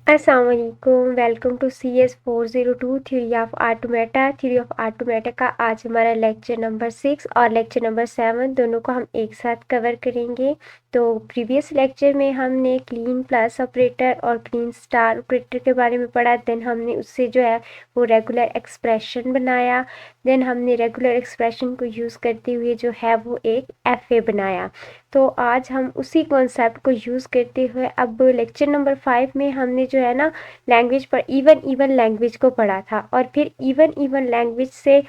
अस्सलामुअलैकुम, welcome to CS 402 theory of automata. Theory of automata का आज हमारा लेक्चर नंबर 6 और लेक्चर नंबर 7 दोनों को हम एक साथ कवर करेंगे। तो प्रीवियस लेक्चर में हमने क्लीन प्लस ऑपरेटर और क्लीन स्टार ऑपरेटर के बारे में पढ़ा। देन हमने उससे जो है वो रेगुलर एक्सप्रेशन बनाया। देन हमने रेगुलर एक्सप्रेशन को यूज़ करते हुए जो है वो एक FA बनाया। तो आज हम उसी कॉन्सेप्ट को यूज़ करते हुए अब लेक्चर नंबर 5 में हमने जो है ना लैंग्वेज पर इवन लैंग्वेज को पढ़ा था, और फिर इवन लैंग्वेज से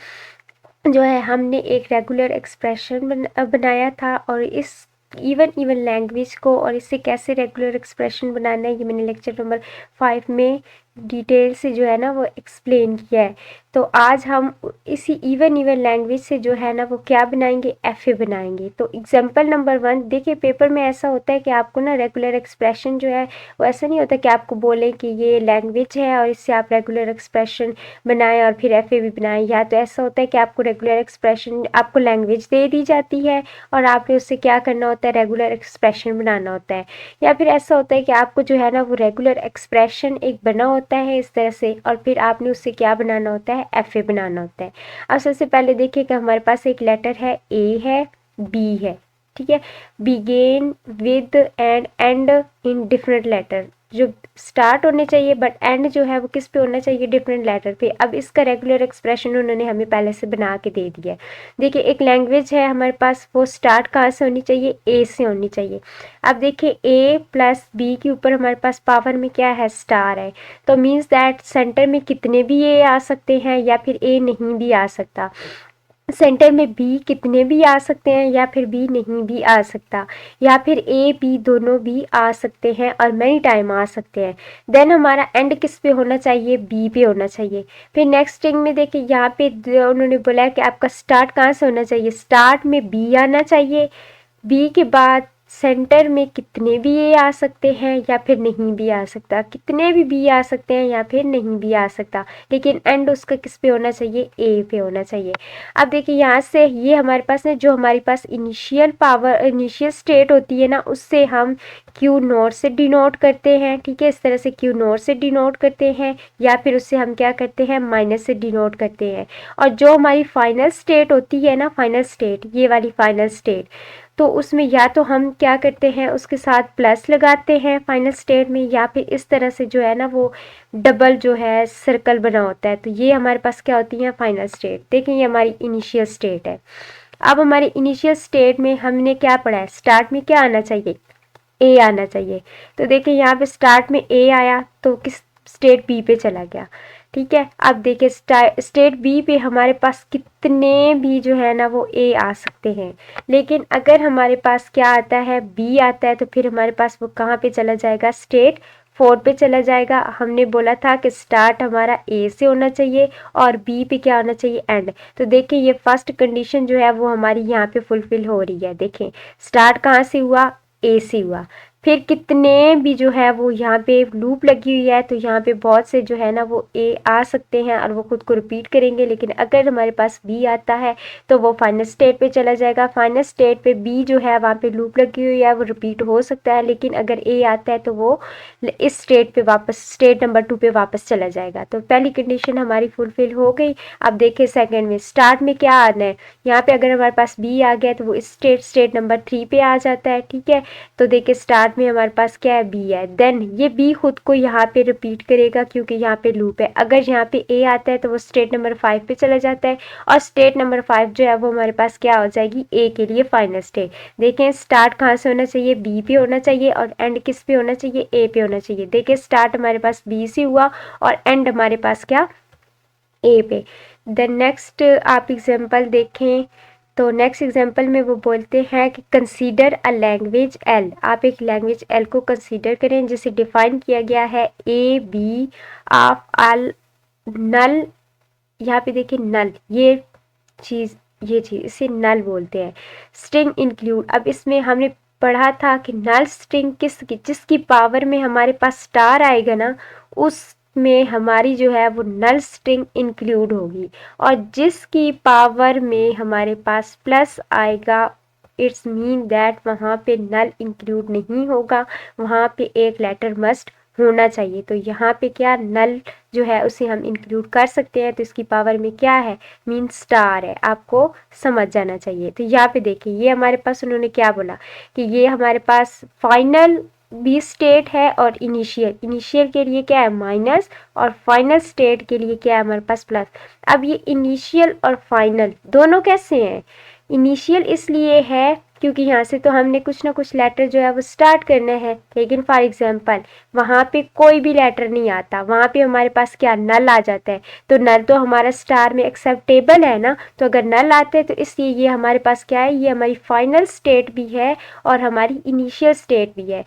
जो है हमने एक रेगुलर एक्सप्रेशन बनाया था। और इस इवन लैंग्वेज को और इससे कैसे रेगुलर एक्सप्रेशन बनाना है ये मैंने लेक्चर नंबर 5 में डिटेल से जो है ना वो एक्सप्लेन किया है। तो आज हम इसी इवन लैंग्वेज से जो है ना वो क्या बनाएंगे, FA बनाएंगे। तो एग्जांपल नंबर 1 देखिए, पेपर में ऐसा होता है कि आपको ना रेगुलर एक्सप्रेशन जो है वो ऐसा नहीं होता कि आपको बोले कि ये लैंग्वेज है और इससे आप रेगुलर एक्सप्रेशन बनाएं और फिर FA भी बनाएं। या तो ऐसा होता है कि आपको रेगुलर एक्सप्रेशन, आपको लैंग्वेज दे दी जाती है और आपने उससे क्या करना होता है, रेगुलर एक्सप्रेशन बनाना होता है। या फिर ऐसा होता है कि आपको जो है ना वो रेगुलर एक्सप्रेशन एक बना होता है इस तरह से, और फिर आपने उससे क्या बनाना होता है, FA बनाना होता है। अब सबसे पहले देखिए कि हमारे पास एक लेटर है, A है, B है, ठीक है। Begin with and and in different letter, जो स्टार्ट होने चाहिए बट एंड जो है वो किस पे होना चाहिए, डिफरेंट लेटर पे। अब इसका रेगुलर एक्सप्रेशन उन्होंने हमें पहले से बना के दे दिया है। देखिए एक लैंग्वेज है हमारे पास, वो स्टार्ट कहाँ से होनी चाहिए, A से होनी चाहिए। अब देखिए A प्लस B के ऊपर हमारे पास पावर में क्या है, स्टार है। तो मीन्स दैट सेंटर में कितने भी A आ सकते हैं या फिर A नहीं भी आ सकता। सेंटर में B कितने भी आ सकते हैं या फिर B नहीं भी आ सकता, या फिर A B दोनों भी आ सकते हैं और मैनी टाइम आ सकते हैं। देन हमारा एंड किस पे होना चाहिए, B पे होना चाहिए। फिर नेक्स्ट स्ट्रिंग में देखिए यहाँ पे उन्होंने बोला है कि आपका स्टार्ट कहाँ से होना चाहिए, स्टार्ट में B आना चाहिए। B के बाद सेंटर में कितने भी A आ सकते हैं या फिर नहीं भी आ सकता, कितने भी B आ सकते हैं या फिर नहीं भी आ सकता, लेकिन एंड उसका किस पे होना चाहिए, A पे होना चाहिए। अब देखिए यहाँ से ये हमारे पास है, जो हमारे पास इनिशियल पावर, इनिशियल स्टेट होती है ना, उससे हम Q0 से डिनोट करते हैं, ठीक है। इस तरह से Q0 से डिनोट करते हैं, या फिर उससे हम क्या करते हैं, माइनस से डिनोट करते हैं। और जो हमारी फाइनल स्टेट होती है ना, फाइनल स्टेट, ये वाली फाइनल स्टेट, तो उसमें या तो हम क्या करते हैं, उसके साथ प्लस लगाते हैं फाइनल स्टेट में, या फिर इस तरह से जो है ना वो डबल जो है सर्कल बना होता है। तो ये हमारे पास क्या होती है, फाइनल स्टेट। देखिए ये हमारी इनिशियल स्टेट है। अब हमारी इनिशियल स्टेट में हमने क्या पढ़ा है, स्टार्ट में क्या आना चाहिए, A आना चाहिए। तो देखिए यहाँ पे स्टार्ट में A आया तो किस स्टेट B पे चला गया, ठीक है। अब देखिए स्टेट B पे हमारे पास कितने भी जो है ना वो A आ सकते हैं, लेकिन अगर हमारे पास क्या आता है, B आता है, तो फिर हमारे पास वो कहाँ पे चला जाएगा, स्टेट 4 पे चला जाएगा। हमने बोला था कि स्टार्ट हमारा A से होना चाहिए और B पे क्या होना चाहिए, एंड। तो देखिए ये फर्स्ट कंडीशन जो है वो हमारी यहाँ पे फुलफिल हो रही है। देखें स्टार्ट कहाँ से हुआ, A से हुआ। फिर कितने भी जो है वो यहाँ पे लूप लगी हुई है, तो यहाँ पे बहुत से जो है ना वो A आ सकते हैं और वो खुद को रिपीट करेंगे। लेकिन अगर हमारे पास B आता है तो वो फाइनल स्टेट पे चला जाएगा। फाइनल स्टेट पे B जो है वहाँ पे लूप लगी हुई है, वो रिपीट हो सकता है, लेकिन अगर A आता है तो वो इस स्टेट पे वापस, स्टेट नंबर 2 पे वापस चला जाएगा। तो पहली कंडीशन हमारी फुलफिल हो गई। अब देखिए सेकेंड में स्टार्ट में क्या आना है, यहाँ पे अगर हमारे पास B आ गया तो वो इस स्टेट नंबर 3 पे आ जाता है, ठीक है। तो देखिए स्टार्ट में हमारे पास क्या है, B है। देन ये B खुद को यहाँ पे रिपीट करेगा क्योंकि यहाँ पे लूप है। अगर यहाँ पे A आता है तो वो स्टेट नंबर 5 पे चला जाता है, और स्टेट नंबर 5 जो है वो हमारे पास क्या हो जाएगी, A के लिए फाइनल स्टेट। देखें स्टार्ट कहाँ से होना चाहिए, B पे होना चाहिए, और एंड किस पे होना चाहिए, A पे होना चाहिए। देखिए स्टार्ट हमारे पास B से हुआ और एंड हमारे पास क्या, A पे। देन नेक्स्ट आप एग्जांपल देखें, तो नेक्स्ट एग्जांपल में वो बोलते हैं कि कंसीडर अ लैंग्वेज L। आप एक लैंग्वेज L को कंसीडर करें जिसे डिफाइन किया गया है A B ऑफ ऑल नल। यहाँ पे देखिए नल, ये चीज़ इसे नल बोलते हैं। स्ट्रिंग इंक्लूड, अब इसमें हमने पढ़ा था कि नल स्ट्रिंग किसकी, जिसकी पावर में हमारे पास स्टार आएगा ना, उसमें हमारी जो है वो नल स्ट्रिंग इंक्लूड होगी, और जिसकी पावर में हमारे पास प्लस आएगा, इट्स मीन दैट वहाँ पे नल इंक्लूड नहीं होगा, वहाँ पे एक लेटर मस्ट होना चाहिए। तो यहाँ पे क्या नल जो है उसे हम इंक्लूड कर सकते हैं, तो इसकी पावर में क्या है, मीन स्टार है, आपको समझ जाना चाहिए। तो यहाँ पे देखिए ये हमारे पास उन्होंने क्या बोला कि ये हमारे पास फाइनल भी स्टेट है और इनिशियल के लिए क्या है माइनस और फाइनल स्टेट के लिए क्या है हमारे पास प्लस। अब ये इनिशियल और फाइनल दोनों कैसे हैं, इनिशियल इसलिए है क्योंकि यहाँ से तो हमने कुछ ना कुछ लेटर जो है वो स्टार्ट करना है, लेकिन फॉर एग्जांपल वहाँ पे कोई भी लेटर नहीं आता, वहाँ पे हमारे पास क्या नल आ जाता है, तो नल तो हमारा स्टार में एक्सेप्टेबल है ना, तो अगर नल आते हैं तो इसलिए ये हमारे पास क्या है, ये हमारी फाइनल स्टेट भी है और हमारी इनिशियल स्टेट भी है।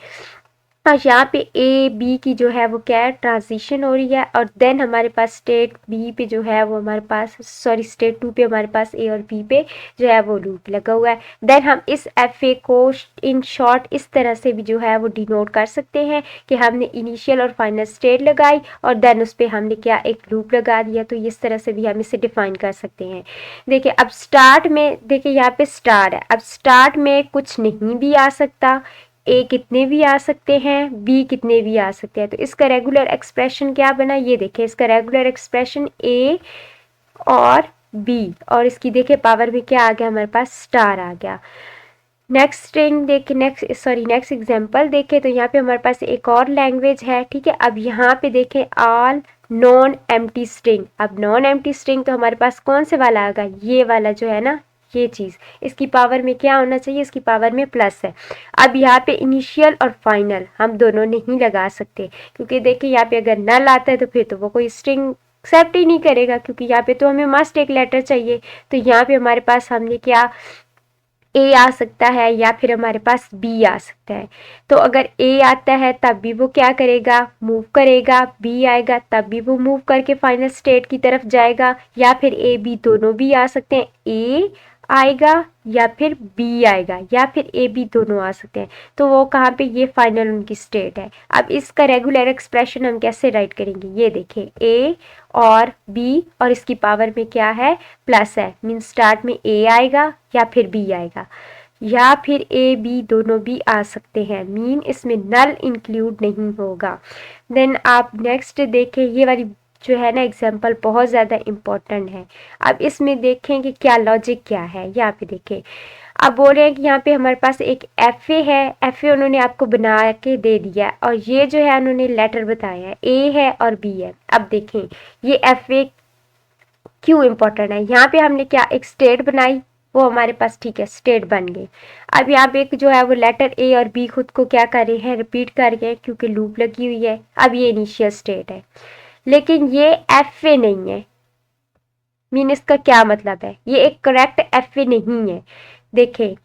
और यहाँ पे ए बी की जो है वो क्या है ट्रांजिशन हो रही है, और देन हमारे पास स्टेट बी पे जो है वो हमारे पास स्टेट टू पे हमारे पास ए और बी पे जो है वो लूप लगा हुआ है। देन हम इस एफ ए को इन शॉर्ट इस तरह से भी जो है वो डिनोट कर सकते हैं कि हमने इनिशियल और फाइनल स्टेट लगाई और देन उस पर हमने क्या एक लूप लगा दिया, तो इस तरह से भी हम इसे डिफाइन कर सकते हैं। देखिए अब स्टार्ट में देखिए यहाँ पे स्टार है, अब स्टार्ट में कुछ नहीं भी आ सकता, ए कितने भी आ सकते हैं, बी कितने भी आ सकते हैं, तो इसका रेगुलर एक्सप्रेशन क्या बना, ये देखिए इसका रेगुलर एक्सप्रेशन ए और बी, और इसकी देखिए पावर में क्या आ गया हमारे पास स्टार आ गया। नेक्स्ट स्ट्रिंग देखिए, नेक्स्ट एग्जांपल देखें तो यहाँ पे हमारे पास एक और लैंग्वेज है, ठीक है। अब यहाँ पे देखें ऑल नॉन एम्प्टी स्ट्रिंग, अब नॉन एम्प्टी स्ट्रिंग तो हमारे पास कौन से वाला आएगा, ये वाला जो है ना, ये चीज़ इसकी पावर में क्या होना चाहिए, इसकी पावर में प्लस है। अब यहाँ पे इनिशियल और फाइनल हम दोनों नहीं लगा सकते, क्योंकि देखिए यहाँ पे अगर नल आता है तो फिर तो वो कोई स्ट्रिंग एक्सेप्ट ही नहीं करेगा, क्योंकि यहाँ पे तो हमें मस्ट एक लेटर चाहिए। तो यहाँ पे हमारे पास हमने क्या ए आ सकता है या फिर हमारे पास बी आ सकता है। तो अगर ए आता है तब भी वो क्या करेगा, मूव करेगा, बी आएगा तब भी वो मूव करके फाइनल स्टेट की तरफ जाएगा, या फिर ए बी दोनों भी आ सकते हैं, ए आएगा या फिर बी आएगा या फिर ए बी दोनों आ सकते हैं। तो वो कहाँ पे, ये फाइनल उनकी स्टेट है। अब इसका रेगुलर एक्सप्रेशन हम कैसे राइट करेंगे, ये देखें ए और बी और इसकी पावर में क्या है प्लस है, मीन स्टार्ट में ए आएगा या फिर बी आएगा या फिर ए बी दोनों भी आ सकते हैं, मीन इसमें नल इंक्लूड नहीं होगा। देन आप नेक्स्ट देखें, ये वाली जो है ना एग्जाम्पल बहुत ज़्यादा इम्पोर्टेंट है। अब इसमें देखें कि क्या लॉजिक क्या है, यहाँ पे देखें। अब बोल रहे हैं कि यहाँ पे हमारे पास एक एफ ए है, एफ ए उन्होंने आपको बना के दे दिया और ये जो है उन्होंने लेटर बताया है, ए है और बी है। अब देखें ये एफ ए क्यों इम्पोर्टेंट है, यहाँ पे हमने क्या एक स्टेट बनाई, वो हमारे पास ठीक है स्टेट बन गई। अब यहाँ पे एक जो है वो लेटर ए और बी खुद को क्या कर रहे हैं, रिपीट कर रहे हैं क्योंकि लूप लगी हुई है। अब ये इनिशियल स्टेट है, लेकिन ये एफ ए नहीं है, मीन इसका क्या मतलब है, ये एक करेक्ट एफ ए नहीं है। देखें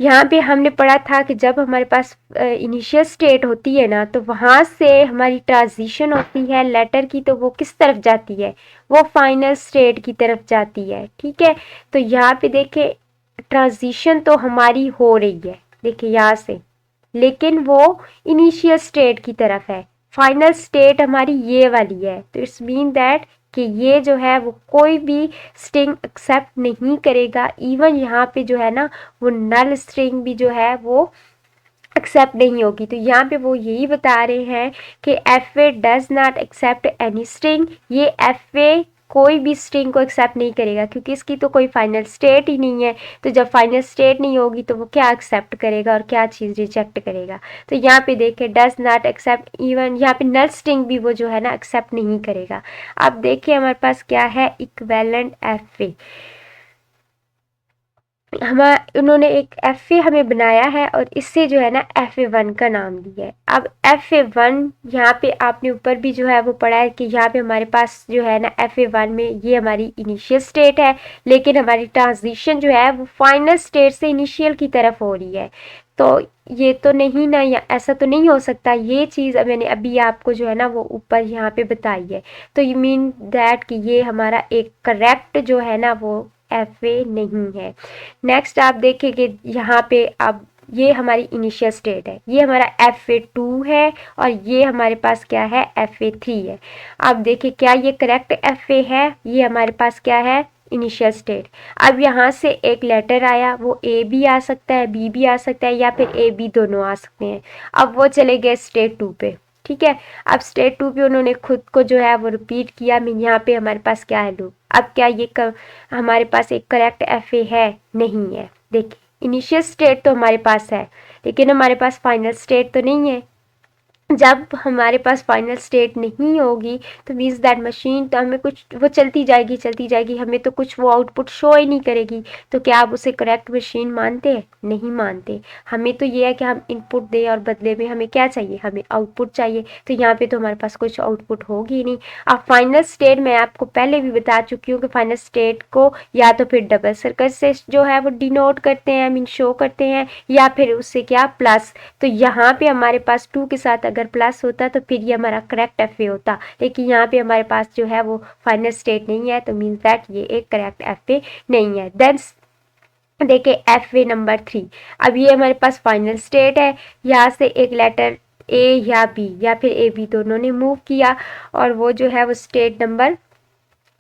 यहाँ पे हमने पढ़ा था कि जब हमारे पास इनिशियल स्टेट होती है ना, तो वहाँ से हमारी ट्रांजिशन होती है लेटर की, तो वो किस तरफ जाती है, वो फाइनल स्टेट की तरफ जाती है, ठीक है। तो यहाँ पे देखें ट्रांजिशन तो हमारी हो रही है, देखिए यहाँ से, लेकिन वो इनिशियल स्टेट की तरफ है, फाइनल स्टेट हमारी ये वाली है। तो इट्स मीन दैट कि ये जो है वो कोई भी स्ट्रिंग एक्सेप्ट नहीं करेगा, इवन यहाँ पे जो है ना वो नल स्ट्रिंग भी जो है वो एक्सेप्ट नहीं होगी। तो यहाँ पे वो यही बता रहे हैं कि F A does not accept any string, ये एफ ए कोई भी स्ट्रिंग को एक्सेप्ट नहीं करेगा क्योंकि इसकी तो कोई फाइनल स्टेट ही नहीं है। तो जब फाइनल स्टेट नहीं होगी तो वो क्या एक्सेप्ट करेगा और क्या चीज़ रिजेक्ट करेगा। तो यहाँ पे देखें डज नॉट एक्सेप्ट, इवन यहाँ पे नल स्ट्रिंग भी वो जो है ना एक्सेप्ट नहीं करेगा। अब देखिए हमारे पास क्या है इक्विवेलेंट एफ ए, उन्होंने एक एफ ए हमें बनाया है और इससे जो है ना एफ ए वन का नाम दिया है। अब एफ ए वन यहाँ पे आपने ऊपर भी जो है वो पढ़ा है कि यहाँ पे हमारे पास जो है ना एफ ए वन में ये हमारी इनिशियल स्टेट है, लेकिन हमारी ट्रांजिशन जो है वो फाइनल स्टेट से इनिशियल की तरफ हो रही है। तो ये तो नहीं ना, या ऐसा तो नहीं हो सकता, ये चीज़ मैंने अभी आपको जो है ना वो ऊपर यहाँ पे बताई है। तो यू मीन दैट कि ये हमारा एक करेक्ट जो है ना वो एफ ए नहीं है। नेक्स्ट आप देखें कि यहाँ पे अब ये हमारी इनिशियल स्टेट है, ये हमारा एफ ए टू है और ये हमारे पास क्या है एफ ए थ्री है। अब देखिए क्या ये करेक्ट एफ ए है, ये हमारे पास क्या है इनिशियल स्टेट। अब यहाँ से एक लेटर आया, वो ए भी आ सकता है बी भी आ सकता है या फिर ए बी दोनों आ सकते हैं। अब वो चले गए स्टेट टू पे, ठीक है। अब स्टेट 2 पे उन्होंने खुद को जो है वो रिपीट किया। मीन यहाँ पे हमारे पास क्या है लूप। अब क्या ये हमारे पास एक करेक्ट एफ ए है? नहीं है। देखिए इनिशियल स्टेट तो हमारे पास है लेकिन हमारे पास फाइनल स्टेट तो नहीं है। जब हमारे पास फाइनल स्टेट नहीं होगी तो मीन्स दैट मशीन तो हमें कुछ वो चलती जाएगी, हमें तो कुछ वो आउटपुट शो ही नहीं करेगी। तो क्या आप उसे करेक्ट मशीन मानते हैं? नहीं मानते। हमें तो ये है कि हम इनपुट दें और बदले में हमें क्या चाहिए? हमें आउटपुट चाहिए। तो यहाँ पे तो हमारे पास कुछ आउटपुट होगी ही नहीं। अब फाइनल स्टेट मैं आपको पहले भी बता चुकी हूँ कि फाइनल स्टेट को या तो फिर डबल सर्कल से जो है वो डिनोट करते हैं, मीन शो करते हैं, या फिर उससे क्या प्लस। तो यहाँ पे हमारे पास 2 के साथ अगर प्लस होता तो फिर ये हमारा करेक्ट एफ ए होता, लेकिन यहाँ पे हमारे पास जो है वो फाइनल स्टेट नहीं है, तो मीन्स दैट ये एक करेक्ट एफ ए नहीं है। देन देखिए एफ ए नंबर 3। अब ये हमारे पास फाइनल स्टेट है। यहाँ से एक लेटर ए या बी या फिर ए बी दोनों ने मूव किया और वो जो है वो स्टेट नंबर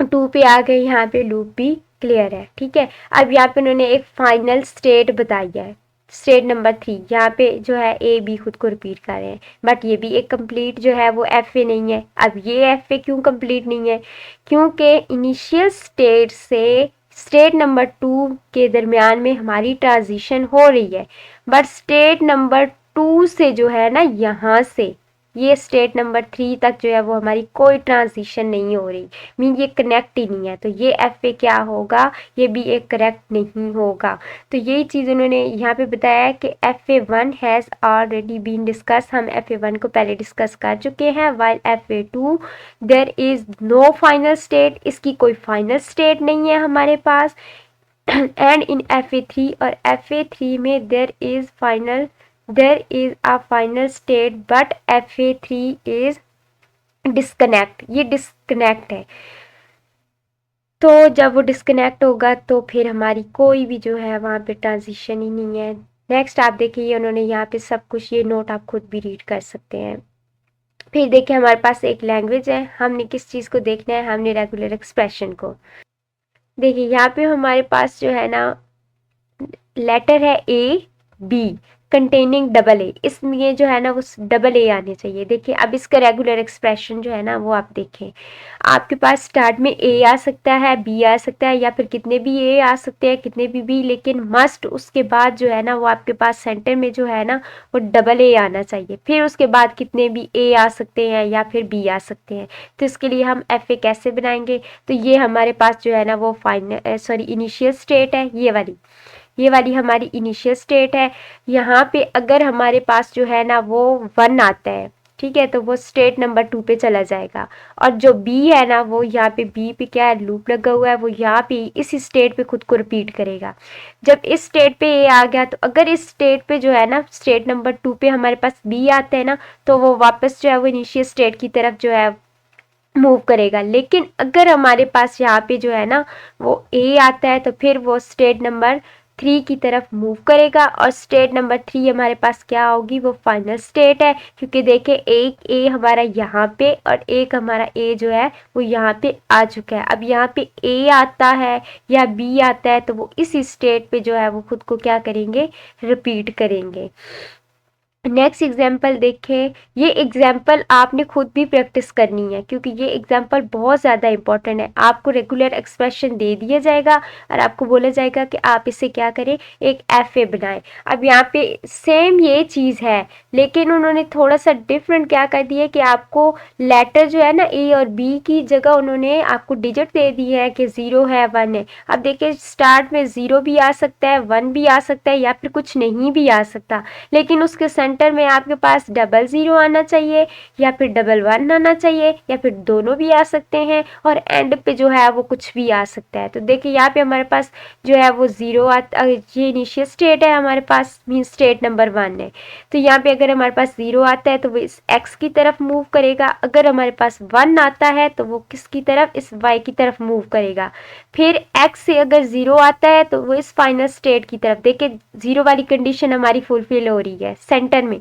2 पे आ गए। यहाँ पे लूप भी क्लियर है, ठीक है। अब यहाँ पे उन्होंने एक फाइनल स्टेट बताई है, स्टेट नंबर 3। यहाँ पे जो है ए बी खुद को रिपीट कर रहे हैं, बट ये भी एक कंप्लीट जो है वो एफ ए नहीं है। अब ये एफ ए क्यों कंप्लीट नहीं है? क्योंकि इनिशियल स्टेट से स्टेट नंबर 2 के दरमियान में हमारी ट्रांजिशन हो रही है, बट स्टेट नंबर 2 से जो है ना यहाँ से ये स्टेट नंबर 3 तक जो है वो हमारी कोई ट्रांजिशन नहीं हो रही, मीन ये कनेक्ट ही नहीं है। तो ये एफ ए क्या होगा? ये भी एक करेक्ट नहीं होगा। तो यही चीज़ उन्होंने यहाँ पे बताया है कि F A 1 has already been discuss. हम एफ ए 1 को पहले डिस्कस कर चुके हैं। While F A 2 there is no final state, इसकी कोई फाइनल स्टेट नहीं है हमारे पास। एंड इन एफ ए 3 और एफ ए 3 में there is a final state but F A 3 is disconnect. ये डिस्कनेक्ट है, तो जब वो डिस्कनेक्ट होगा तो फिर हमारी कोई भी जो है वहाँ पे ट्रांजिशन ही नहीं है। नेक्स्ट आप देखिए उन्होंने यहाँ पे सब कुछ, ये नोट आप खुद भी रीड कर सकते हैं। फिर देखिए हमारे पास एक लैंग्वेज है, हमने किस चीज़ को देखना है? हमने रेगुलर एक्सप्रेशन को। देखिए यहाँ पे हमारे पास जो है ना लेटर है A B containing double A, इसमें जो है ना वो डबल ए आने चाहिए। देखिए अब इसका रेगुलर एक्सप्रेशन जो है ना वो आप देखें, आपके पास स्टार्ट में ए आ सकता है, बी आ सकता है, या फिर कितने भी ए आ सकते हैं, कितने भी बी, लेकिन मस्ट उसके बाद जो है ना वो आपके पास सेंटर में जो है ना वो डबल ए आना चाहिए। फिर उसके बाद कितने भी ए आ सकते हैं या फिर बी आ सकते हैं। तो इसके लिए हम एफ ए कैसे बनाएंगे? तो ये हमारे पास जो है ना वो इनिशियल स्टेट है, ये वाली हमारी इनिशियल स्टेट है। यहाँ पे अगर हमारे पास जो है ना वो 1 आता है, ठीक है, तो वो स्टेट नंबर 2 पे चला जाएगा। और जो बी है ना वो यहाँ पे बी पे क्या है, लूप लगा हुआ है, वो यहाँ पे इस स्टेट पे खुद को रिपीट करेगा। जब इस स्टेट पे ए आ गया तो अगर इस स्टेट पे जो है ना स्टेट नंबर 2 पे हमारे पास बी आता है ना, तो वो वापस जो है वो इनिशियल स्टेट की तरफ जो है मूव करेगा। लेकिन अगर हमारे पास यहाँ पे जो है ना वो ए आता है तो फिर वो स्टेट नंबर 3 की तरफ मूव करेगा, और स्टेट नंबर 3 हमारे पास क्या होगी? वो फाइनल स्टेट है, क्योंकि देखिए एक ए हमारा यहाँ पे और एक हमारा ए जो है वो यहाँ पे आ चुका है। अब यहाँ पे ए आता है या बी आता है तो वो इस स्टेट पे जो है वो खुद को क्या करेंगे? रिपीट करेंगे। नेक्स्ट एग्जाम्पल देखें। ये एग्जाम्पल आपने खुद भी प्रैक्टिस करनी है, क्योंकि ये एग्जाम्पल बहुत ज़्यादा इंपॉर्टेंट है। आपको रेगुलर एक्सप्रेशन दे दिया जाएगा और आपको बोला जाएगा कि आप इसे क्या करें? एक एफ ए बनाएं। अब यहाँ पे सेम ये चीज़ है, लेकिन उन्होंने थोड़ा सा डिफरेंट क्या कर दिया कि आपको लेटर जो है ना ए और बी की जगह उन्होंने आपको डिजिट दे दी है कि 0 है 1 है। अब देखिए स्टार्ट में 0 भी आ सकता है, 1 भी आ सकता है, या फिर कुछ नहीं भी आ सकता, लेकिन उसके सेंटर में आपके पास 00 आना चाहिए या फिर 11 आना चाहिए, या फिर दोनों भी आ सकते हैं, और एंड पे जो है वो कुछ भी आ सकता है। तो देखिए यहाँ पे हमारे पास जो है वो 0 आता, ये इनिशियल स्टेट है हमारे पास, मीन स्टेट नंबर 1 है। तो यहाँ पे अगर हमारे पास 0 आता है तो वो इस x की तरफ मूव करेगा, अगर हमारे पास 1 आता है तो वो किसकी तरफ? इस y की तरफ मूव करेगा। फिर x से अगर 0 आता है तो वो इस फाइनल स्टेट की तरफ। देखिए 0 वाली कंडीशन हमारी फुलफिल हो रही है सेंटर में,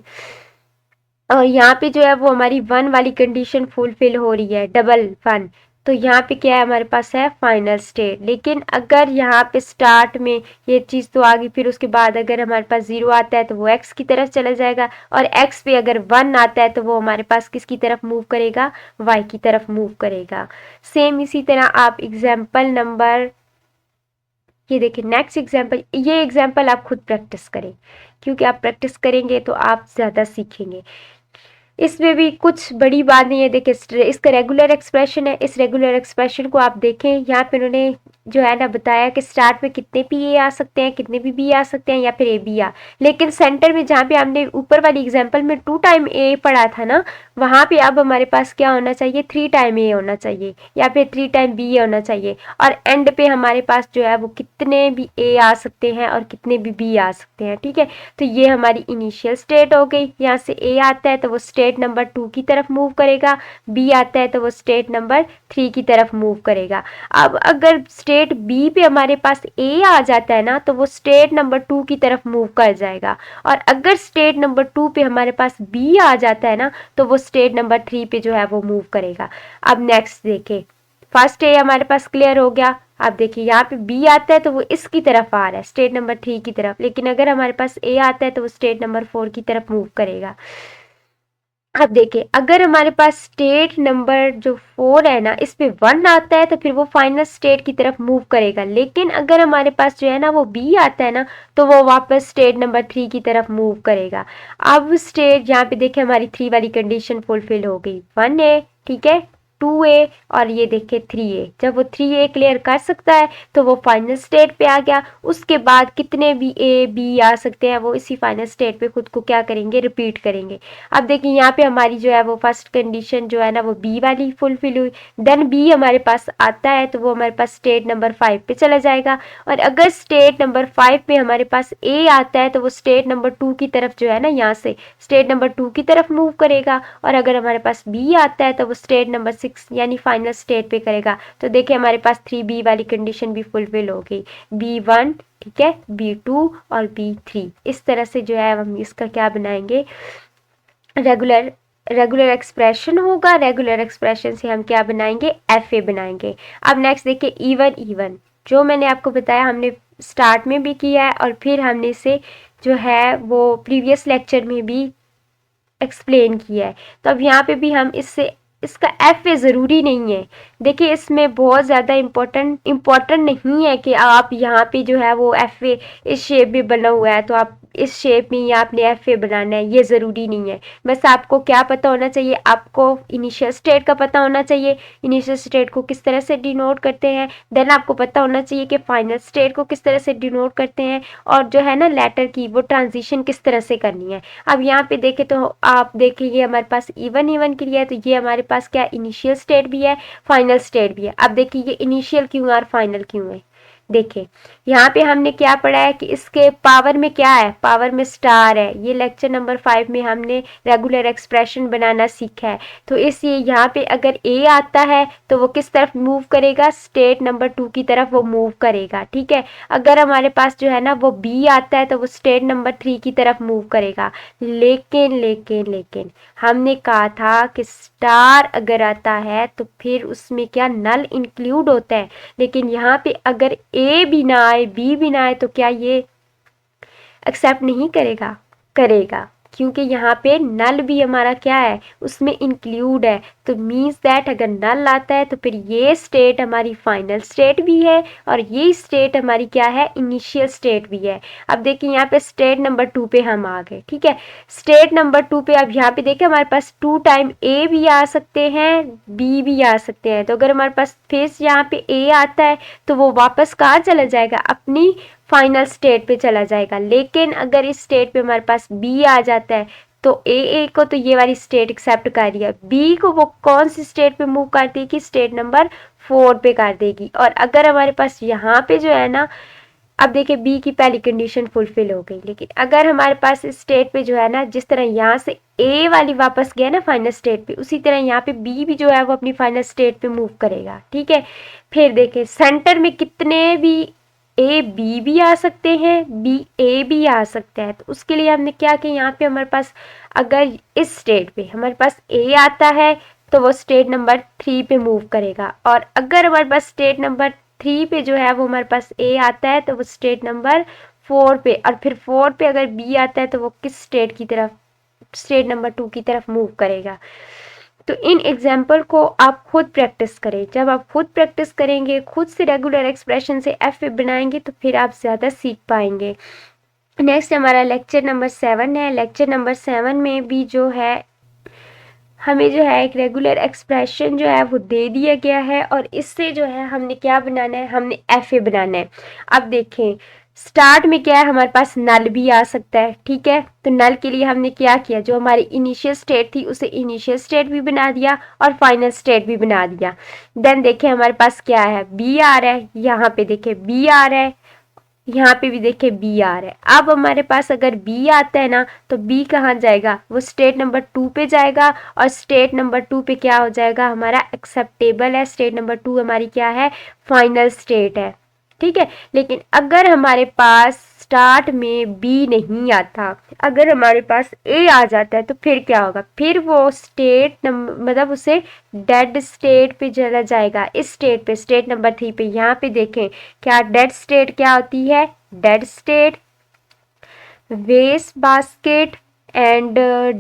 और यहाँ पे जो है वो हमारी 1 वाली कंडीशन फुलफिल हो रही है, 11। तो यहाँ पे क्या है हमारे पास है फाइनल स्टेट। लेकिन अगर यहाँ पे स्टार्ट में ये चीज़ तो आ गई, फिर उसके बाद अगर हमारे पास 0 आता है तो वो x की तरफ चला जाएगा, और x पे अगर 1 आता है तो वो हमारे पास किसकी तरफ मूव करेगा, y की तरफ मूव करेगा। सेम इसी तरह आप एग्जाम्पल नंबर, ये देखिए नेक्स्ट एग्जाम्पल, ये एग्जाम्पल आप खुद प्रैक्टिस करें, क्योंकि आप प्रैक्टिस करेंगे तो आप ज़्यादा सीखेंगे। इसमें भी कुछ बड़ी बात नहीं है। देखिए इसका रेगुलर एक्सप्रेशन है, इस रेगुलर एक्सप्रेशन को आप देखें, यहाँ पे उन्होंने जो है ना बताया कि स्टार्ट में कितने पी ए आ सकते हैं, कितने भी बी आ सकते हैं, या फिर ए बी आ, लेकिन सेंटर में जहाँ पे हमने ऊपर वाली एग्जाम्पल में 2 टाइम ए पढ़ा था ना, वहाँ पे अब हमारे पास क्या होना चाहिए, 3 टाइम ए होना चाहिए, या फिर 3 टाइम बी होना चाहिए, और एंड पे हमारे पास जो है वो कितने भी ए आ सकते हैं और कितने भी बी आ सकते हैं। ठीक है, तो ये हमारी इनिशियल स्टेट हो गई। यहाँ से ए आता है तो वो स्टेट नंबर 2 की तरफ मूव करेगा, बी आता है तो वो स्टेट नंबर 3 की तरफ मूव करेगा। अब अगर स्टेट बी पे हमारे पास ए आ जाता है ना, तो वो स्टेट नंबर 2 की तरफ मूव कर जाएगा, और अगर स्टेट नंबर 2 पे हमारे पास बी आ जाता है ना, तो वो स्टेट नंबर 3 पे जो है वो मूव करेगा। अब नेक्स्ट देखें, फर्स्ट ए हमारे पास क्लियर हो गया। अब देखिए यहाँ पे बी आता है तो वो इसकी तरफ आ रहा है, स्टेट नंबर 3 की तरफ, लेकिन अगर हमारे पास ए आता है तो वो स्टेट नंबर 4 की तरफ मूव करेगा। अब देखिए अगर हमारे पास स्टेट नंबर जो 4 है ना, इस पे 1 आता है तो फिर वो फाइनल स्टेट की तरफ मूव करेगा, लेकिन अगर हमारे पास जो है ना वो बी आता है ना, तो वो वापस स्टेट नंबर 3 की तरफ मूव करेगा। अब स्टेट यहाँ पे देखिए हमारी 3 वाली कंडीशन फुलफिल हो गई, 1 ए, ठीक है, 2 ए, और ये देखिए 3 ए। जब वो 3 ए क्लियर कर सकता है तो वो फाइनल स्टेट पे आ गया। उसके बाद कितने भी ए बी आ सकते हैं वो इसी फाइनल स्टेट पे खुद को क्या करेंगे, रिपीट करेंगे। अब देखिए यहाँ पे हमारी जो है वो फर्स्ट कंडीशन जो है ना वो बी वाली फुलफिल हुई, देन बी हमारे पास आता है तो वो हमारे पास स्टेट नंबर 5 पे चला जाएगा, और अगर स्टेट नंबर 5 पे हमारे पास ए आता है तो वो स्टेट नंबर 2 की तरफ जो है ना यहाँ से स्टेट नंबर 2 की तरफ मूव करेगा, और अगर हमारे पास बी आता है तो वो स्टेट नंबर 6 यानी फाइनल स्टेट पे करेगा। तो देखिए हमारे पास 3 बी वाली कंडीशन भी फुलफिल हो गई, B1, ठीक है, B2 और B3। इस तरह से जो है हम इसका क्या बनाएंगे, रेगुलर एक्सप्रेशन होगा। रेगुलर एक्सप्रेशन से हम क्या बनाएंगे, FA बनाएंगे। अब नेक्स्ट देखिए इवन, जो मैंने आपको बताया हमने स्टार्ट में भी किया है, और फिर हमने इसे जो है वो प्रीवियस लेक्चर में भी एक्सप्लेन किया है। तो अब यहाँ पे भी हम इसका FA ज़रूरी नहीं है। देखिए इसमें बहुत ज़्यादा इम्पोर्टेंट नहीं है कि आप यहाँ पे जो है वो FA इस शेप में बना हुआ है तो आप इस शेप में ही आपने FA बनाना है, ये ज़रूरी नहीं है। बस आपको क्या पता होना चाहिए, आपको इनिशियल स्टेट का पता होना चाहिए, इनिशियल स्टेट को किस तरह से डिनोट करते हैं, देन आपको पता होना चाहिए कि फाइनल स्टेट को किस तरह से डिनोट करते हैं, और जो है ना लेटर की वो ट्रांजिशन किस तरह से करनी है। अब यहाँ पे देखें तो आप देखिए ये हमारे पास इवन के लिए है, तो ये हमारे पास क्या इनिशियल स्टेट भी है, फाइनल स्टेट भी है। अब देखिए ये इनिशियल क्यों और फाइनल क्यों है, देखिए यहाँ पे हमने क्या पढ़ा है कि इसके पावर में क्या है, पावर में स्टार है। ये लेक्चर नंबर 5 में हमने रेगुलर एक्सप्रेशन बनाना सीखा है। तो इसलिए यहाँ पे अगर ए आता है तो वो किस तरफ मूव करेगा, स्टेट नंबर 2 की तरफ वो मूव करेगा, ठीक है। अगर हमारे पास जो है ना वो बी आता है तो वो स्टेट नंबर 3 की तरफ मूव करेगा। लेकिन हमने कहा था कि स्टार अगर आता है तो फिर उसमें क्या नल इंक्लूड होता है, लेकिन यहाँ पे अगर ए भी ना आए बी भी ना आए तो क्या ये एक्सेप्ट नहीं करेगा, करेगा, क्योंकि यहाँ पे नल भी हमारा क्या है उसमें इंक्लूड है। तो मीन्स दैट अगर नल आता है तो फिर ये स्टेट हमारी फाइनल स्टेट भी है, और ये स्टेट हमारी क्या है इनिशियल स्टेट भी है। अब देखिए यहाँ पे स्टेट नंबर 2 पे हम आ गए, ठीक है। स्टेट नंबर 2 पे अब यहाँ पे देखिए हमारे पास 2 टाइम ए भी आ सकते हैं, बी भी आ सकते हैं। तो अगर हमारे पास फिर यहाँ पे ए आता है तो वो वापस कहाँ चला जाएगा, अपनी फाइनल स्टेट पे चला जाएगा। लेकिन अगर इस स्टेट पे हमारे पास बी आ जाता है तो ए को तो ये वाली स्टेट एक्सेप्ट कर रही है, बी को वो कौन सी स्टेट पे मूव कर देगी, स्टेट नंबर 4 पे कर देगी। और अगर हमारे पास यहाँ पे जो है ना, अब देखिए बी की पहली कंडीशन फुलफिल हो गई, लेकिन अगर हमारे पास इस स्टेट पे जो है ना, जिस तरह यहाँ से ए वाली वापस गया ना फाइनल स्टेट पे, उसी तरह यहाँ पे बी भी जो है वो अपनी फाइनल स्टेट पे मूव करेगा, ठीक है। फिर देखिए सेंटर में कितने भी ए बी भी आ सकते हैं, बी ए भी आ सकता है। तो उसके लिए हमने क्या किया, यहाँ पे हमारे पास अगर इस स्टेट पे हमारे पास ए आता है तो वो स्टेट नंबर 3 पे मूव करेगा। और अगर हमारे पास स्टेट नंबर 3 पे जो है वो हमारे पास ए आता है तो वो स्टेट नंबर 4 पे, और फिर 4 पे अगर बी आता है तो वो किस स्टेट की तरफ, स्टेट नंबर 2 की तरफ मूव करेगा। तो इन एग्जाम्पल को आप खुद प्रैक्टिस करें। जब आप खुद प्रैक्टिस करेंगे, खुद से रेगुलर एक्सप्रेशन से एफ बनाएंगे तो फिर आप ज़्यादा सीख पाएंगे। नेक्स्ट हमारा लेक्चर नंबर 7 है। लेक्चर नंबर 7 में भी जो है हमें जो है एक रेगुलर एक्सप्रेशन जो है वो दे दिया गया है, और इससे जो है हमने क्या बनाना है, हमने एफ बनाना है। अब देखें स्टार्ट में क्या है, हमारे पास नल भी आ सकता है, ठीक है। तो नल के लिए हमने क्या किया, जो हमारी इनिशियल स्टेट थी उसे इनिशियल स्टेट भी बना दिया और फाइनल स्टेट भी बना दिया। देन देखें हमारे पास क्या है, बी आ रहा है, यहाँ पे देखें बी आ रहा है, यहाँ पे भी देखिए बी आ रहा है। अब हमारे पास अगर बी आता है ना तो बी कहाँ जाएगा, वो स्टेट नंबर 2 पे जाएगा, और स्टेट नंबर 2 पे क्या हो जाएगा, हमारा एक्सेप्टेबल है। स्टेट नंबर 2 हमारी क्या है, फाइनल स्टेट है, ठीक है। लेकिन अगर हमारे पास स्टार्ट में बी नहीं आता, अगर हमारे पास ए आ जाता है तो फिर क्या होगा, फिर वो स्टेट नंबर मतलब उसे डेड स्टेट पे चला जाएगा, इस स्टेट पे, स्टेट नंबर 3 पे। यहाँ पे देखें क्या डेड स्टेट क्या होती है, dead state, west basket and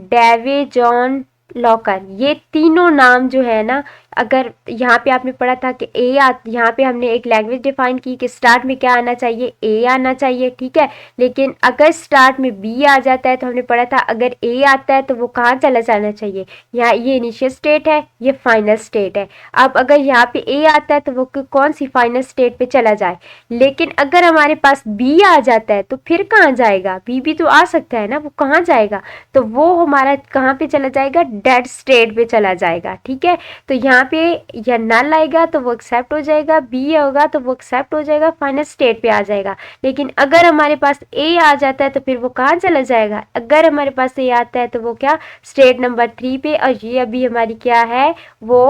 डेवे जॉन लॉकर, ये तीनों नाम जो है ना, अगर यहाँ पे आपने पढ़ा था कि यहाँ पे हमने एक लैंग्वेज डिफाइन की कि स्टार्ट में क्या आना चाहिए, ए आना चाहिए, ठीक है। लेकिन अगर स्टार्ट में बी आ जाता है तो हमने पढ़ा था अगर ए आता है तो वो कहाँ चला जाना चाहिए, यहाँ ये इनिशियल स्टेट है, ये फाइनल स्टेट है। अब अगर यहाँ पे ए आता है तो वो कौन सी फाइनल स्टेट पे चला जाए। लेकिन अगर हमारे पास बी आ जाता है तो फिर कहाँ जाएगा, बी भी तो आ सकता है ना, वो कहाँ जाएगा, तो वो हमारा कहाँ पे चला जाएगा, डेड स्टेट पे चला जाएगा, ठीक है। तो यहाँ पे या नल आएगा तो वो एक्सेप्ट हो जाएगा, बी होगा तो वो एक्सेप्ट हो जाएगा, फाइनल स्टेट पे आ जाएगा। लेकिन अगर हमारे पास ए आ जाता है तो फिर वो कहाँ चला जाएगा, अगर हमारे पास ए आता है तो वो क्या, स्टेट नंबर 3 पे, और ये अभी हमारी क्या है, वो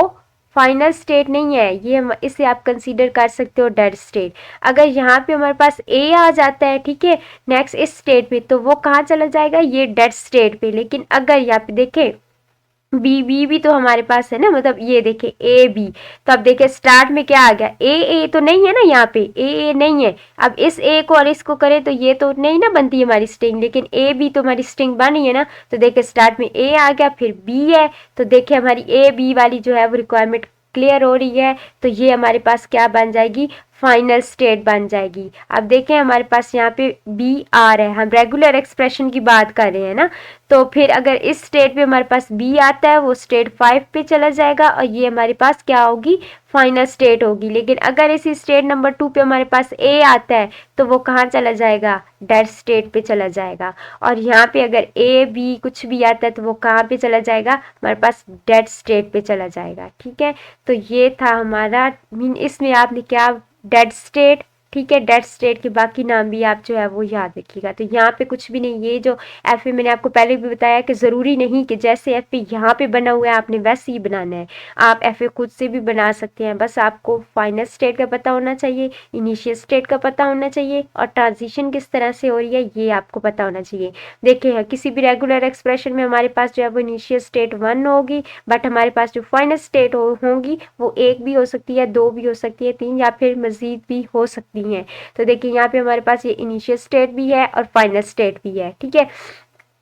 फाइनल स्टेट नहीं है, ये इसे आप कंसीडर कर सकते हो डेड स्टेट। अगर यहाँ पे हमारे पास ए आ जाता है, ठीक है, नेक्स्ट इस स्टेट पे, तो वो कहाँ चला जाएगा, ये डेड स्टेट पे। लेकिन अगर यहाँ पे देखें बी बी भी तो हमारे पास है ना, मतलब ये देखे ए बी, तो अब देखे स्टार्ट में क्या आ गया, ए तो नहीं है ना, यहाँ पे ए नहीं है। अब इस ए को और इसको करें तो ये तो नहीं ना बनती हमारी स्ट्रिंग, लेकिन ए बी तो हमारी स्ट्रिंग बनी है ना। तो देखे स्टार्ट में ए आ गया, फिर बी है, तो देखे हमारी ए बी वाली जो है वो रिक्वायरमेंट क्लियर हो रही है। तो ये हमारे पास क्या बन जाएगी, फाइनल स्टेट बन जाएगी। अब देखें हमारे पास यहाँ पे बी आ रहा है, हम रेगुलर एक्सप्रेशन की बात कर रहे हैं ना, तो फिर अगर इस स्टेट पे हमारे पास बी आता है वो स्टेट 5 पे चला जाएगा, और ये हमारे पास क्या होगी, फाइनल स्टेट होगी। लेकिन अगर इसी स्टेट नंबर 2 पे हमारे पास ए आता है तो वो कहाँ चला जाएगा, डेड स्टेट पे चला जाएगा। और यहाँ पे अगर ए बी कुछ भी आता है तो वो कहाँ पे चला जाएगा, हमारे पास डेड स्टेट पे चला जाएगा, ठीक है। तो ये था हमारा मीन, इसमें आपने क्या, डेड स्टेट, ठीक है। डेड स्टेट के बाकी नाम भी आप जो है वो याद रखिएगा। तो यहाँ पे कुछ भी नहीं, ये जो एफ ए मैंने आपको पहले भी बताया कि ज़रूरी नहीं कि जैसे एफ ए यहाँ पे बना हुआ है आपने वैसे ही बनाना है, आप एफ ए खुद से भी बना सकते हैं। बस आपको फाइनल स्टेट का पता होना चाहिए, इनिशियल स्टेट का पता होना चाहिए, और ट्रांजिशन किस तरह से हो रही है ये आपको पता होना चाहिए। देखिए किसी भी रेगुलर एक्सप्रेशन में हमारे पास जो है वो इनिशियल स्टेट 1 होगी, बट हमारे पास जो फाइनल स्टेट होंगी वो 1 भी हो सकती है, 2 भी हो सकती है, 3 या फिर मज़ीद भी हो सकती हैं। तो देखिए यहाँ पे हमारे पास ये इनिशियल स्टेट भी है और फाइनल स्टेट भी है, ठीक है।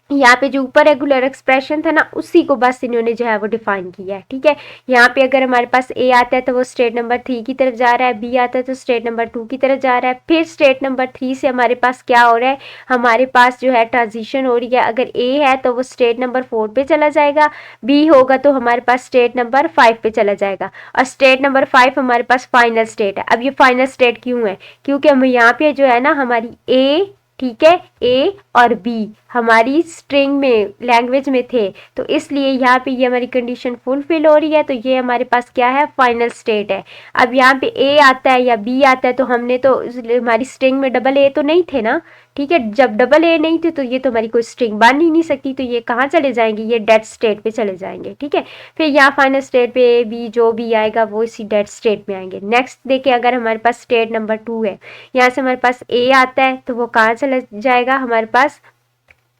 यहाँ पे जो ऊपर रेगुलर एक्सप्रेशन था ना उसी को बस इन्होंने जो है वो डिफाइन किया है, ठीक है। यहाँ पे अगर हमारे पास ए आता है तो वो स्टेट नंबर 3 की तरफ जा रहा है, बी आता है तो स्टेट नंबर 2 की तरफ जा रहा है, फिर स्टेट नंबर 3 से हमारे पास क्या हो रहा है, हमारे पास जो है ट्रांजिशन हो रही है। अगर ए है तो वो स्टेट नंबर 4 पे चला जाएगा, बी होगा तो हमारे पास स्टेट नंबर 5 पे चला जाएगा, और स्टेट नंबर 5 हमारे पास फाइनल स्टेट है। अब ये फाइनल स्टेट क्यों है, क्योंकि हम यहाँ पे जो है ना हमारी ए, ठीक है, ए और बी हमारी स्ट्रिंग में लैंग्वेज में थे, तो इसलिए यहाँ पे ये हमारी कंडीशन फुलफिल हो रही है, तो ये हमारे पास क्या है, फाइनल स्टेट है। अब यहाँ पे ए आता है या बी आता है तो हमने तो हमारी स्ट्रिंग में डबल ए तो नहीं थे ना, ठीक है। जब डबल ए नहीं थे तो ये तो हमारी कोई स्ट्रिंग बन ही नहीं सकती, तो ये कहाँ चले जाएंगे, ये डेड स्टेट पे चले जाएंगे, ठीक है। फिर यहाँ फाइनल स्टेट पे ए बी जो भी आएगा वो इसी डेड स्टेट में आएंगे। नेक्स्ट देखिए अगर हमारे पास स्टेट नंबर 2 है, यहाँ से हमारे पास ए आता है तो वो कहाँ चला जाएगा, हमारे पास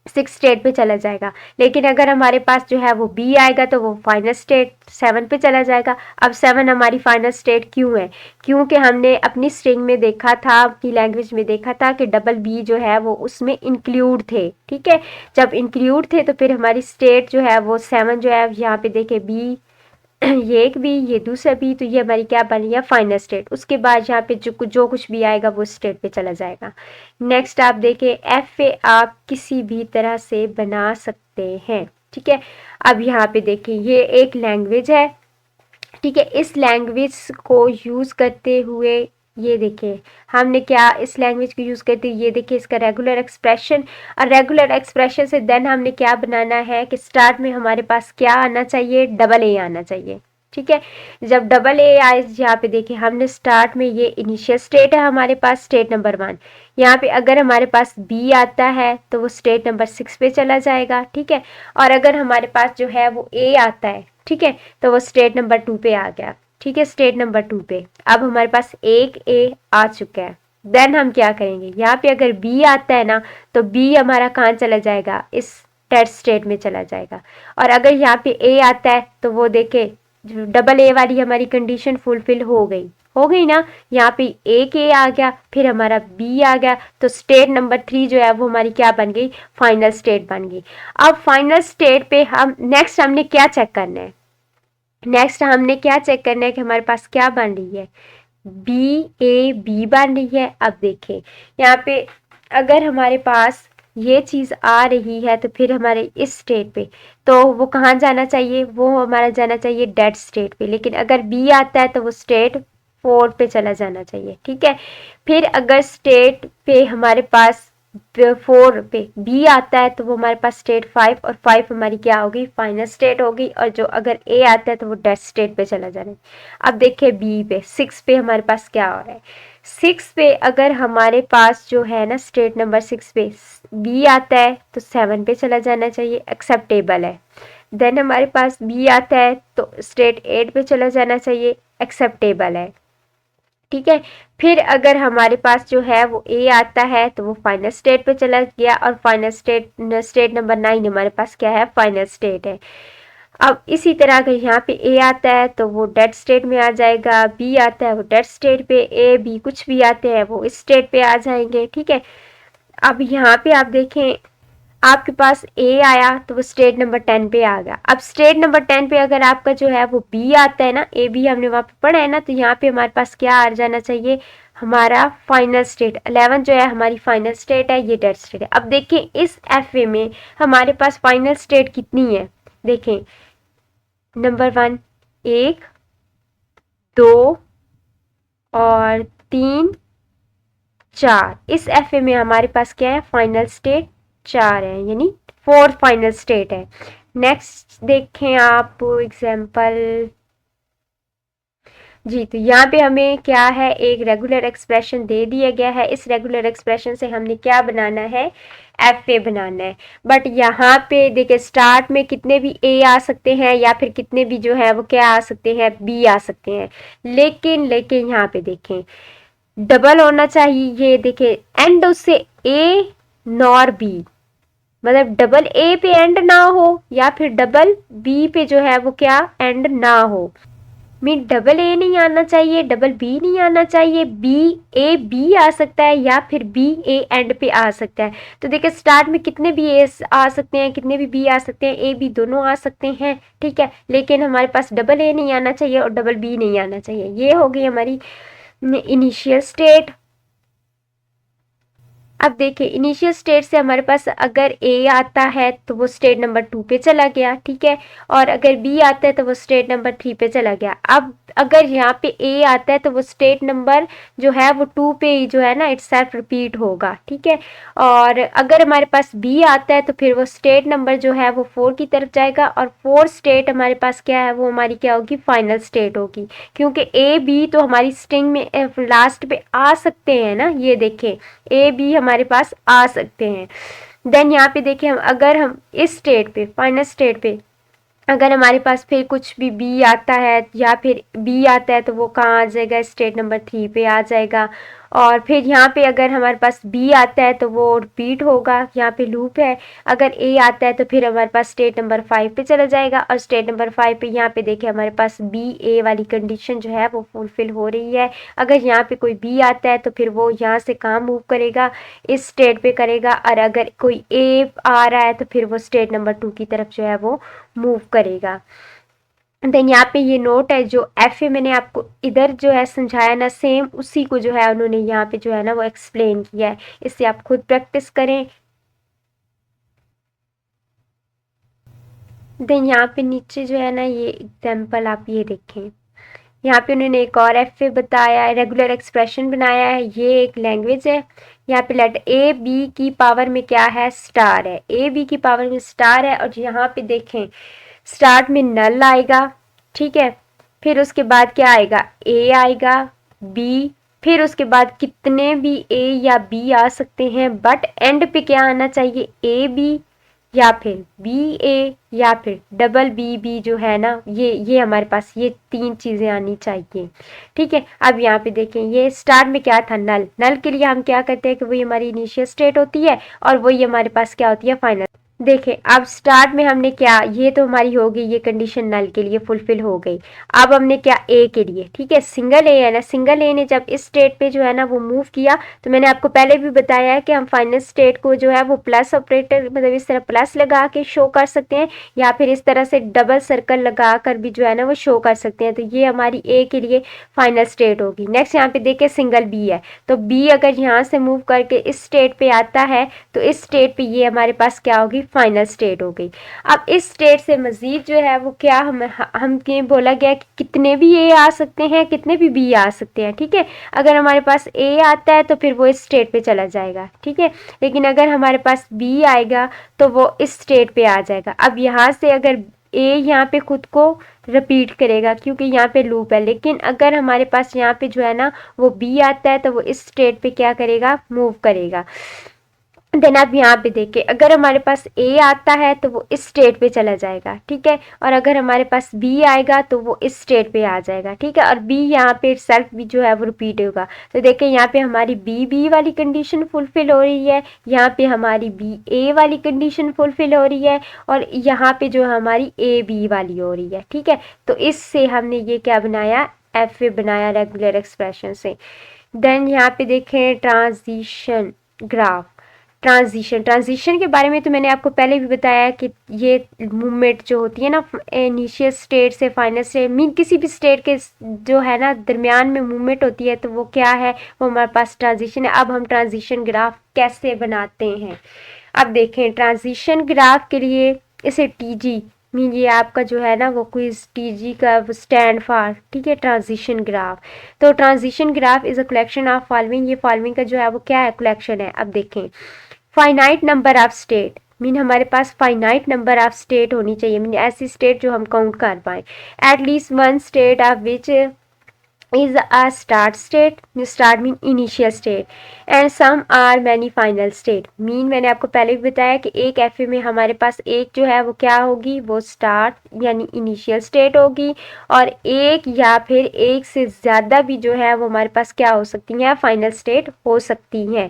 6 स्टेट पे चला जाएगा। लेकिन अगर हमारे पास जो है वो बी आएगा तो वो फाइनल स्टेट 7 पे चला जाएगा। अब 7 हमारी फाइनल स्टेट क्यों है? क्योंकि हमने अपनी स्ट्रिंग में देखा था, की लैंग्वेज में देखा था कि डबल बी जो है वो उसमें इंक्लूड थे। ठीक है, जब इंक्लूड थे तो फिर हमारी स्टेट जो है वो 7 जो है, यहाँ पे देखे बी ये एक बी, ये दूसरा बी, तो ये हमारी क्या बन रही है? Final state. उसके बाद यहाँ पे जो कुछ भी आएगा वो स्टेट पे चला जाएगा। नेक्स्ट आप देखें, एफ ए आप किसी भी तरह से बना सकते हैं। ठीक है, अब यहाँ पे देखें ये एक लैंग्वेज है। ठीक है, इस लैंग्वेज को यूज़ करते हुए ये देखिए हमने क्या इस लैंग्वेज को यूज़ करते हुए ये देखिए इसका रेगुलर एक्सप्रेशन, और रेगुलर एक्सप्रेशन से देन हमने क्या बनाना है कि स्टार्ट में हमारे पास क्या आना चाहिए? डबल ए आना चाहिए। ठीक है, जब डबल ए आए यहाँ पे देखिए हमने स्टार्ट में ये इनिशियल स्टेट है हमारे पास, स्टेट नंबर 1। यहाँ पे अगर हमारे पास बी आता है तो वो स्टेट नंबर 6 पे चला जाएगा। ठीक है, और अगर हमारे पास जो है वो ए आता है, ठीक है, तो वो स्टेट नंबर 2 पे आ गया। ठीक है, स्टेट नंबर 2 पे अब हमारे पास एक ए आ चुका है। देन हम क्या करेंगे? यहाँ पे अगर बी आता है ना तो बी हमारा कहाँ चला जाएगा? इस टेस्ट स्टेट में चला जाएगा। और अगर यहाँ पे ए आता है तो वो देखे डबल ए वाली हमारी कंडीशन फुलफिल हो गई ना। यहाँ पे एक ए आ गया, फिर हमारा बी आ गया, तो स्टेट नंबर 3 जो है वो हमारी क्या बन गई? फाइनल स्टेट बन गई। अब फाइनल स्टेट पे हम नेक्स्ट हमने क्या चेक करना है? नेक्स्ट हमने क्या चेक करना है कि हमारे पास क्या बन रही है? बी ए बी बन रही है। अब देखें यहाँ पे अगर हमारे पास ये चीज़ आ रही है तो फिर हमारे इस स्टेट पे तो वो कहाँ जाना चाहिए? वो हमारा जाना चाहिए डेड स्टेट पे। लेकिन अगर बी आता है तो वो स्टेट 4 पे चला जाना चाहिए। ठीक है, फिर अगर स्टेट पे हमारे पास 4 पे बी आता है तो वो हमारे पास स्टेट 5, और 5 हमारी क्या होगी? फाइनल स्टेट होगी। और जो अगर ए आता है तो वो डेड स्टेट पे चला जाना है। अब देखिए बी पे 6 पे हमारे पास क्या हो रहा है? 6 पे अगर हमारे पास जो है ना स्टेट नंबर 6 पे बी आता है तो 7 पे चला जाना चाहिए, एक्सेप्टेबल है। देन हमारे पास बी आता है तो स्टेट 8 पे चला जाना चाहिए, एक्सेप्टेबल है। ठीक है, फिर अगर हमारे पास जो है वो ए आता है तो वो फाइनल स्टेट पे चला गया, और फाइनल स्टेट नंबर 9 हमारे पास क्या है? फाइनल स्टेट है। अब इसी तरह अगर यहाँ पे ए आता है तो वो डेड स्टेट में आ जाएगा, बी आता है वो डेड स्टेट पे, ए बी कुछ भी आते हैं वो इस स्टेट पे आ जाएंगे। ठीक है, अब यहाँ पे आप देखें आपके पास ए आया तो वो स्टेट नंबर 10 पे आ गया। अब स्टेट नंबर 10 पे अगर आपका जो है वो बी आता है ना, ए बी हमने वहाँ पे पढ़ा है ना, तो यहाँ पे हमारे पास क्या आ जाना चाहिए? हमारा फाइनल स्टेट 11 जो है हमारी फाइनल स्टेट है, ये डेड स्टेट है। अब देखें इस एफ ए में हमारे पास फाइनल स्टेट कितनी है? देखें नंबर 1 1 2 और 3 4। इस एफ ए में हमारे पास क्या है? फाइनल स्टेट 4 है, यानी 4 फाइनल स्टेट है। नेक्स्ट देखें आप एग्जांपल जी, तो यहाँ पे हमें क्या है? एक रेगुलर एक्सप्रेशन दे दिया गया है। इस रेगुलर एक्सप्रेशन से हमने क्या बनाना है? एफ ए बनाना है। बट यहाँ पे देखिए स्टार्ट में कितने भी ए आ सकते हैं या फिर कितने भी जो है वो क्या आ सकते हैं? बी आ सकते हैं। लेकिन यहाँ पे देखें डबल होना चाहिए। ये देखें एंड उससे ए नॉर बी, मतलब डबल ए पे एंड ना हो या फिर डबल बी पे जो है वो क्या एंड ना हो। मीन डबल ए नहीं आना चाहिए, डबल बी नहीं आना चाहिए, बी ए बी आ सकता है या फिर बी ए एंड पे आ सकता है। तो देखिए स्टार्ट में कितने भी ए आ सकते हैं, कितने भी बी आ सकते हैं, ए बी दोनों आ सकते हैं। ठीक है, लेकिन हमारे पास डबल ए नहीं आना चाहिए और डबल बी नहीं आना चाहिए। ये हो गई हमारी इनिशियल स्टेट। अब देखिए इनिशियल स्टेट से हमारे पास अगर ए आता है तो वो स्टेट नंबर 2 पे चला गया। ठीक है, और अगर बी आता है तो वो स्टेट नंबर 3 पे चला गया। अब अगर यहाँ पे ए आता है तो वो स्टेट नंबर जो है वो 2 पे ही जो है ना इट सेल्फ रिपीट होगा। ठीक है, और अगर हमारे पास बी आता है तो फिर वो स्टेट नंबर जो है वो 4 की तरफ जाएगा, और 4 स्टेट हमारे पास क्या है? वो हमारी क्या होगी? फाइनल स्टेट होगी। क्योंकि ए बी तो हमारी स्ट्रिंग में लास्ट पे आ सकते हैं ना, ये देखें ए बी हमारे पास आ सकते हैं। देन यहाँ पे देखिए अगर हम इस स्टेट पे फाइनल स्टेट पे अगर हमारे पास फिर कुछ भी बी आता है या फिर बी आता है तो वो कहाँ आ जाएगा? स्टेट नंबर 3 पे आ जाएगा। और फिर यहाँ पे अगर हमारे पास बी आता है तो वो रिपीट होगा, यहाँ पे लूप है। अगर ए आता है तो फिर हमारे पास स्टेट नंबर 5 पे चला जाएगा, और स्टेट नंबर 5 पे यहाँ पे देखिए हमारे पास बी ए वाली कंडीशन जो है वो फुलफिल हो रही है। अगर यहाँ पे कोई बी आता है तो फिर वो यहाँ से कहाँ मूव करेगा, इस स्टेट पे करेगा, और अगर कोई ए आ रहा है तो फिर वो स्टेट नंबर 2 की तरफ जो है वो मूव करेगा। देन यहाँ पे ये नोट है, जो एफ ए मैंने आपको इधर जो है समझाया ना, सेम उसी को जो है उन्होंने यहाँ पे जो है ना वो एक्सप्लेन किया है। इससे आप खुद प्रैक्टिस करें। देन यहाँ पे नीचे जो है ना ये एग्जाम्पल आप ये देखें, यहाँ पे उन्होंने एक और एफ ए बताया है, रेगुलर एक्सप्रेशन बनाया है। ये एक लैंग्वेज है। यहाँ पे लेटर ए बी की पावर में क्या है, स्टार है। ए बी की पावर में स्टार है, और यहाँ पे देखें स्टार्ट में नल आएगा, ठीक है। फिर उसके बाद क्या आएगा, ए आएगा, बी, फिर उसके बाद कितने भी ए या बी आ सकते हैं, बट एंड पे क्या आना चाहिए, ए बी या फिर बी ए या फिर डबल बी बी जो है ना, ये हमारे पास ये 3 चीज़ें आनी चाहिए, ठीक है। अब यहाँ पे देखें ये स्टार में क्या था, नल। नल के लिए हम क्या करते हैं कि वही हमारी इनिशियल स्टेट होती है, और वही हमारे पास क्या होती है, फाइनल। देखें अब स्टार्ट में हमने क्या, ये तो हमारी हो गई ये कंडीशन नल के लिए फुलफिल हो गई। अब हमने क्या, ए के लिए, ठीक है, सिंगल ए है ना, सिंगल ए ने जब इस स्टेट पे जो है ना वो मूव किया, तो मैंने आपको पहले भी बताया है कि हम फाइनल स्टेट को जो है वो प्लस ऑपरेटर, मतलब इस तरह प्लस लगा के शो कर सकते हैं, या फिर इस तरह से डबल सर्कल लगा कर भी जो है ना वो शो कर सकते हैं। तो ये हमारी ए के लिए फाइनल स्टेट होगी। नेक्स्ट यहाँ पे देखिए सिंगल बी है, तो बी अगर यहाँ से मूव करके इस स्टेट पे आता है, तो इस स्टेट पे ये हमारे पास क्या होगी, फाइनल स्टेट हो गई। अब इस स्टेट से मजीद जो है वो क्या हम बोला गया कि कितने भी ए आ सकते हैं, कितने भी बी आ सकते हैं, ठीक है। अगर हमारे पास ए आता है तो फिर वो इस स्टेट पे चला जाएगा, ठीक है। लेकिन अगर हमारे पास बी आएगा तो वो इस स्टेट पे आ जाएगा। अब यहाँ से अगर ए यहाँ पे खुद को रिपीट करेगा क्योंकि यहाँ पे लूप है, लेकिन अगर हमारे पास यहाँ पे जो है ना वो बी आता है तो वो इस स्टेट पे क्या करेगा, मूव करेगा। देन आप यहाँ पे देखिए अगर हमारे पास ए आता है तो वो इस स्टेट पे चला जाएगा, ठीक है। और अगर हमारे पास बी आएगा तो वो इस स्टेट पे आ जाएगा, ठीक है। और बी यहाँ पे सेल्फ भी जो है वो रिपीट होगा। तो देखिए यहाँ पे हमारी बी वाली कंडीशन फुलफिल हो रही है, यहाँ पे हमारी बी ए वाली कंडीशन फुलफिल हो रही है, और यहाँ पे जो हमारी ए बी वाली हो रही है, ठीक है। तो इससे हमने ये क्या बनाया, एफ ए बनाया रेगुलर एक्सप्रेशन से। देन यहाँ पे देखें ट्रांजिशन ग्राफ। ट्रांजिशन के बारे में तो मैंने आपको पहले भी बताया कि ये मूवमेंट जो होती है ना इनिशियल स्टेट से फाइनल स्टेट, मीन किसी भी स्टेट के जो है ना दरमियान में मूवमेंट होती है, तो वो क्या है, वो हमारे पास ट्रांजिशन है। अब हम ट्रांजिशन ग्राफ कैसे बनाते हैं, अब देखें ट्रांजिशन ग्राफ के लिए इसे टीजी, मीन ये आपका जो है ना वो क्विज टीजी का स्टैंड फॉर, ठीक है, ट्रांजिशन ग्राफ। तो transition graph is a collection of following, ये फॉलोइंग का जो है वो क्या है, कलेक्शन है। अब देखें finite number of state, mean हमारे पास फाइनाइट नंबर ऑफ स्टेट होनी चाहिए, मीन ऐसी स्टेट जो हम काउंट कर पाए। At least one state of which is a start state, start mean initial state and some are many final state, mean मैंने आपको पहले भी बताया कि एक एफ में हमारे पास एक जो है वो क्या होगी, वो स्टार्ट यानी इनिशियल स्टेट होगी, और एक या फिर एक से ज़्यादा भी जो है वो हमारे पास क्या हो सकती हैं, फाइनल स्टेट हो सकती हैं।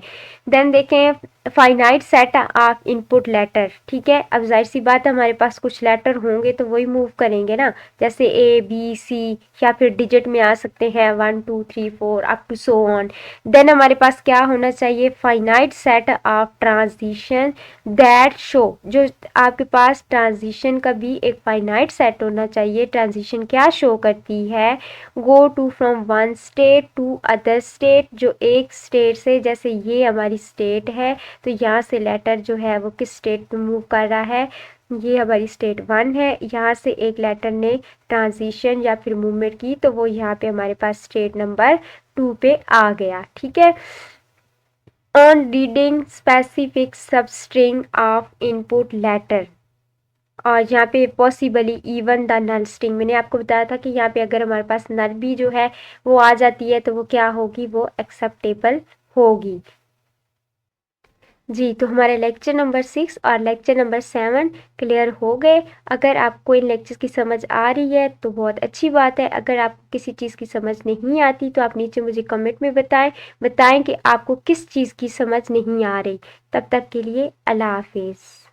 देन देखें finite set of input letter, ठीक है। अब जाहिर सी बात है हमारे पास कुछ लेटर होंगे तो वही मूव करेंगे ना, जैसे ए बी सी, या फिर डिजिट में आ सकते हैं 1 2 3 4 up to so on. Then हमारे पास क्या होना चाहिए, finite set of transition that show, जो आपके पास ट्रांजिशन का भी एक फाइनाइट सेट होना चाहिए। ट्रांजिशन क्या शो करती है, go to from one state to other state, जो एक स्टेट से, जैसे ये हमारी स्टेट है तो यहाँ से लेटर जो है वो किस स्टेट पे मूव कर रहा है, ये हमारी स्टेट 1 है, यहाँ से एक लेटर ने ट्रांजिशन या फिर मूवमेंट की तो वो यहाँ पे हमारे पास स्टेट नंबर 2 पे आ गया, ठीक है। On reading specific substring of input letter, और यहाँ पे possibly even the null string, मैंने आपको बताया था कि यहाँ पे अगर हमारे पास नल भी जो है वो आ जाती है तो वो क्या होगी, वो एक्सेप्टेबल होगी। जी, तो हमारे लेक्चर नंबर 6 और लेक्चर नंबर 7 क्लियर हो गए। अगर आपको इन लेक्चर्स की समझ आ रही है तो बहुत अच्छी बात है। अगर आपको किसी चीज़ की समझ नहीं आती तो आप नीचे मुझे कमेंट में बताएं कि आपको किस चीज़ की समझ नहीं आ रही। तब तक के लिए अल्लाह हाफ़िज़।